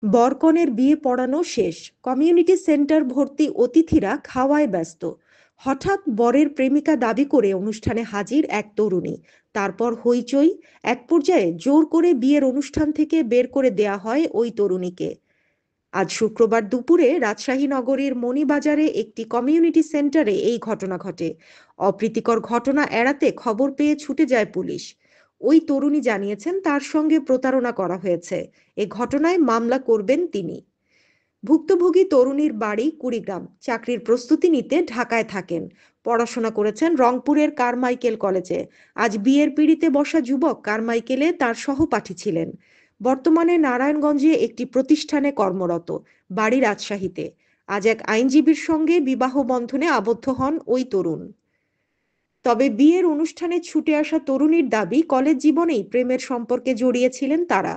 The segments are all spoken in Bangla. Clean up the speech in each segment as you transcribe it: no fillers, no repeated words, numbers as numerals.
বরকনের বিয়ে পড়ানো শেষ, কমিউনিটি সেন্টার ভর্তি অতিথিরা খাওয়ায় ব্যস্ত। হঠাৎ বরের প্রেমিকা দাবি করে অনুষ্ঠানে হাজির এক তরুণী। তারপর হইচই। এক পর্যায়ে জোর করে বিয়ের অনুষ্ঠান থেকে বের করে দেয়া হয় ওই তরুণীকে। আজ শুক্রবার দুপুরে রাজশাহী নগরীর মণিবাজারে একটি কমিউনিটি সেন্টারে এই ঘটনা ঘটে। অপ্রীতিকর ঘটনা এড়াতে খবর পেয়ে ছুটে যায় পুলিশ। ওই তরুণী জানিয়েছেন তার সঙ্গে প্রতারণা করা হয়েছে। এ ঘটনায় মামলা করবেন তিনি। ভুক্তভোগী তরুণীর বাড়ি কুড়িগ্রাম, চাকরির প্রস্তুতি নিতে ঢাকায় থাকেন। পড়াশোনা করেছেন রংপুরের কারমাইকেল কলেজে। আজ বিয়ের পিঁড়িতে বসা যুবক কারমাইকেলে তার সহপাঠী ছিলেন। বর্তমানে নারায়ণগঞ্জে একটি প্রতিষ্ঠানে কর্মরত, বাড়ি রাজশাহীতে। আজ এক আইনজীবীর সঙ্গে বিবাহ বন্ধনে আবদ্ধ হন ওই তরুণ। তবে বিয়ের অনুষ্ঠানে ছুটে আসা তরুণীর দাবি, কলেজ জীবনেই প্রেমের সম্পর্কে জড়িয়েছিলেন তারা।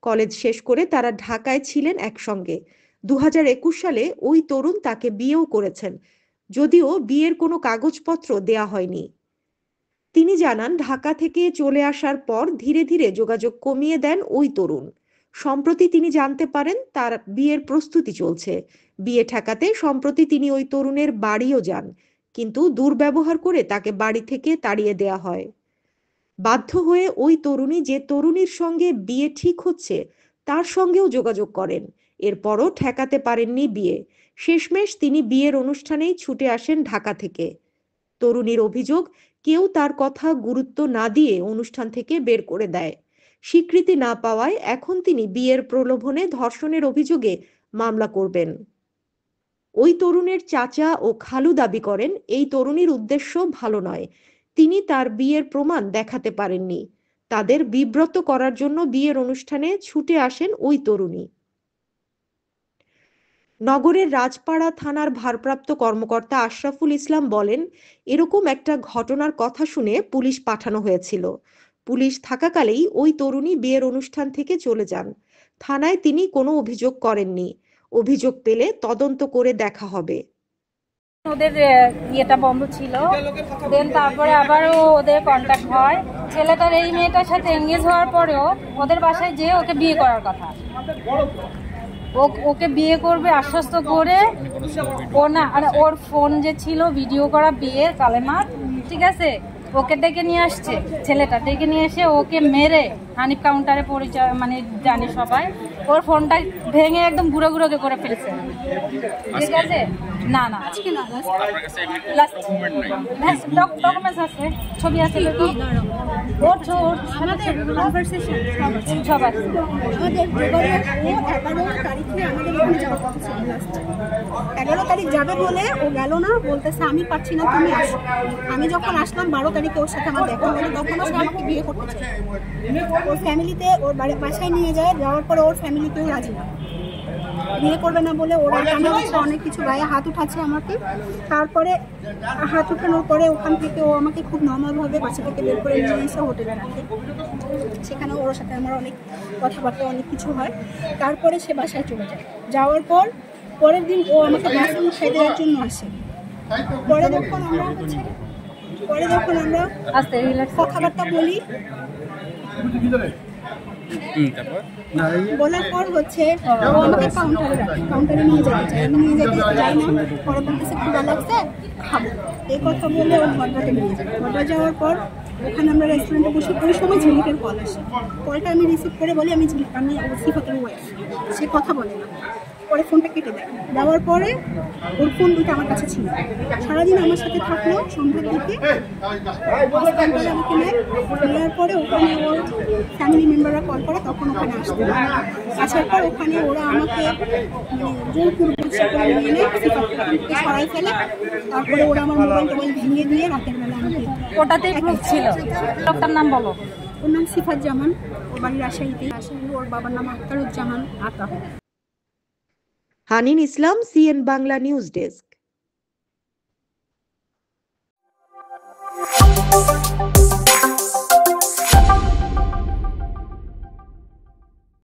কলেজ শেষ করে তারা ঢাকায় ছিলেন একসঙ্গে। 2021 সালে ওই তরুণ তাকে বিয়েও করেছেন, যদিও বিয়ের কোনো কাগজপত্র দেয়া হয়নি। তিনি জানান, ঢাকা থেকে চলে আসার পর ধীরে ধীরে যোগাযোগ কমিয়ে দেন ওই তরুণ। সম্প্রতি তিনি জানতে পারেন তার বিয়ের প্রস্তুতি চলছে। বিয়ে ঠেকাতে সম্প্রতি তিনি ওই তরুণের বাড়িও যান, কিন্তু দুর্ব্যবহার করে তাকে বাড়ি থেকে তাড়িয়ে দেয়া হয়। বাধ্য হয়ে ওই তরুণী যে তরুণীর সঙ্গে বিয়ে ঠিক হচ্ছে তার সঙ্গেও যোগাযোগ করেন। এরপরও ঠেকাতে পারেননি বিয়ে। শেষমেশ তিনি বিয়ের অনুষ্ঠানেই ছুটে আসেন ঢাকা থেকে। তরুণীর অভিযোগ, কেউ তার কথা গুরুত্ব না দিয়ে অনুষ্ঠান থেকে বের করে দেয়। স্বীকৃতি না পাওয়ায় এখন তিনি বিয়ের প্রলোভনে ধর্ষণের অভিযোগে মামলা করবেন। ওই তরুণের চাচা ও খালু দাবি করেন এই তরুণীর উদ্দেশ্য ভালো নয়। তিনি তার বিয়ের প্রমাণ দেখাতে পারেননি। তাদের বিব্রত করার জন্য বিয়ের অনুষ্ঠানে ছুটে আসেন ওই তরুণী। নগরের রাজপাড়া থানার ভারপ্রাপ্ত কর্মকর্তা আশরাফুল ইসলাম বলেন, এরকম একটা ঘটনার কথা শুনে পুলিশ পাঠানো হয়েছিল। পুলিশ থাকাকালেই ওই তরুণী বিয়ের অনুষ্ঠান থেকে চলে যান। থানায় তিনি কোনো অভিযোগ করেননি। অভিযোগ পেলে তদন্ত করে দেখা হবে। ওদের ইয়েটা বন্ধ ছিল, দেন তারপরে আবারও ওদের কন্ট্যাক্ট হয়। ছেলেটার এই মেয়েটার সাথে এঙ্গেজ হওয়ার পরেও ওদের বাসায় যেয়ে ওকে বিয়ে করার কথা, ওকে বিয়ে করবে আশ্বস্ত করে। ও না, আর ওর ফোন যে ছিল ভিডিও করা বিয়ের কালেমার, ঠিক আছে, ওকে ডেকে নিয়ে আসছে। ছেলেটা ডেকে নিয়ে এসে ওকে মেরে হানিফ কাউন্টারে পরিচয়, মানে জানি সবাই, ওর ফোনটা ভেঙে একদম গুঁড়ো গুঁড়োকে করে ফেলছে। ঠিক আছে, না না ডকুমেন্টস আছে, ছবি আছে, ওর সব আছে। 11 তারিখ যাবে বলে ও গেল না, বলতেছে আমি পারছি না, তুমি আসো। আমি যখন আসলাম 12 তারিখে ওর সাথে আমার দেখা হলো, তখনও সে আমাকে বিয়ে করতে চায়। ওর ফ্যামিলিতে ওর বাসায় নিয়ে যায়, যাওয়ার পরে ওর ফ্যামিলিতেও রাজি না, বিয়ে করবে না বলে ওরা অনেক কিছু গায়ে হাত উঠাচ্ছে আমাকে। তারপরে হাত উঠানোর পরে ওখান থেকে ও আমাকে খুব নর্মালভাবে বাসা থেকে বের করে নিয়ে এসে হোটেলে রাখে। সেখানে ওর সাথে আমার অনেক কথাবার্তা, অনেক কিছু হয়। তারপরে সে বাসায় চলে যায়। যাওয়ার পর পরের দিন ও আমাকে বাসে উঠাই দেওয়ার জন্য আসে। পরে যখন আমরা কথাবার্তা বলি, বলার পর হচ্ছে ও আমাকে কাউন্টারে নিয়ে যেতে চাই। আমি নিয়ে যেতে যাই না। পরে বলতেছে ক্ষুধা লাগছে, খাবো, এই কথা বলে ও ঘরটাতে নিয়ে যায়। ঘরটা যাওয়ার পর ওখানে আমরা রেস্টুরেন্টে বসে, ওই সময় ঝিলিকের কল আসে। কলটা আমি রিসিভ করে বলি আমি সিফাতের ওয়াইফ। সে কথা বলে না, পরে ফোনটা কেটে দেয়। দেওয়ার পরে ওর ফোন দুটো আমার কাছে ছিল। সারাদিন আমার সাথে থাকলো। সন্ধ্যার দিকে আমাকে নেওয়ার পরে ওখানে ওর ফ্যামিলি মেম্বাররা কল করে, তখন ওখানে আসতে আসার পর ওখানে ওরা আমাকে জোরপূর্বক নিয়ে সরাই ফেলে। তারপরে ওরা আমার মোবাইল ভেঙে দিয়ে রাতের বেলা আমাকে, ওটাতেই প্রুফ ছিল। লোকটার নাম বলো। ওর নাম সিফাত জামান, ওর বাড়ি রাজশাহীতে। ওর বাবার নাম আখতারুজ্জামান আতা। হানিন ইসলাম, সিএন বাংলা নিউজ ডেস্ক।